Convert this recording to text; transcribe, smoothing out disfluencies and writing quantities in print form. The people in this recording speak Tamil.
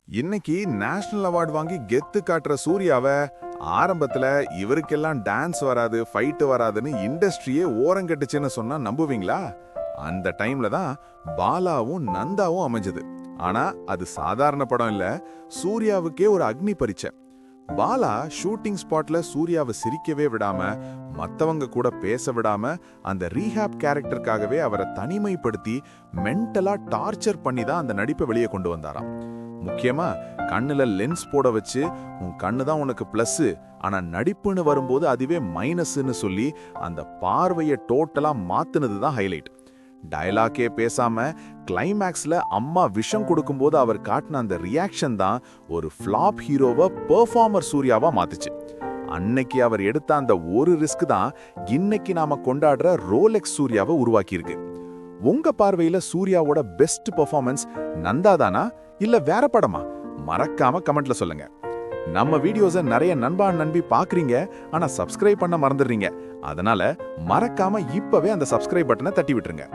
இன்னைக்கு நேஷனல் அவார்ட் வாங்கி கெத்து காட்டுற சூர்யாவை ஆரம்பத்துல இவருக்கெல்லாம் டான்ஸ் வராது ஃபைட் வராதுன்னு இண்டஸ்ட்ரியே ஓரங்கட்டுச்சுன்னு சொன்னா நம்புவீங்களா? அந்த டைம்ல தான் பாலாவும் நந்தாவும் அமைஞ்சது. ஆனா அது சாதாரண படம் இல்ல, சூர்யாவுக்கே ஒரு அக்னி பரீட்சை. பாலா ஷூட்டிங் ஸ்பாட்ல சூர்யாவை சிரிக்கவே விடாம, மத்தவங்க கூட பேச விடாம, அந்த ரீஹாப் கேரக்டருக்காகவே அவரை தனிமைப்படுத்தி மென்டலா டார்ச்சர் பண்ணி தான் அந்த நடிப்பை வெளியே கொண்டு வந்தாராம். முக்கியமா கண்ணுல லென்ஸ் போட வச்சு, உன் கண்ணு தான் உனக்கு பிளஸ், ஆனா நடிப்புன்னு வரும்போது அதுவே மைனஸ்ன்னு சொல்லி அந்த பார்வையை டோட்டலா மாத்துனது தான் ஹைலைட். டயலாக்கே பேசாம கிளைமேக்ஸ்ல அம்மா விஷம் கொடுக்கும்போது அவர் காட்டின அந்த ரியாக்ஷன் தான் ஒரு ஃபிளாப் ஹீரோவை பெர்ஃபார்மர் சூர்யாவா மாத்துச்சு. அன்னைக்கு அவர் எடுத்த அந்த ஒரு ரிஸ்க் தான் இன்னைக்கு நாம கொண்டாடுற ரோலெக்ஸ் சூர்யாவை உருவாக்கியிருக்கு. உங்க பார்வையில சூர்யாவோட பெஸ்ட் பெர்ஃபார்மன்ஸ் நந்தா தானா இல்ல வேற படமா? மறக்காம கமெண்ட்ல சொல்லுங்க. நம்ம வீடியோஸை நிறைய நண்பி பாக்குறீங்க, ஆனா சப்ஸ்கிரைப் பண்ண மறந்துடுறீங்க. அதனால மறக்காம இப்பவே அந்த சப்ஸ்கிரைப் பட்டனை தட்டி விட்டுருங்க.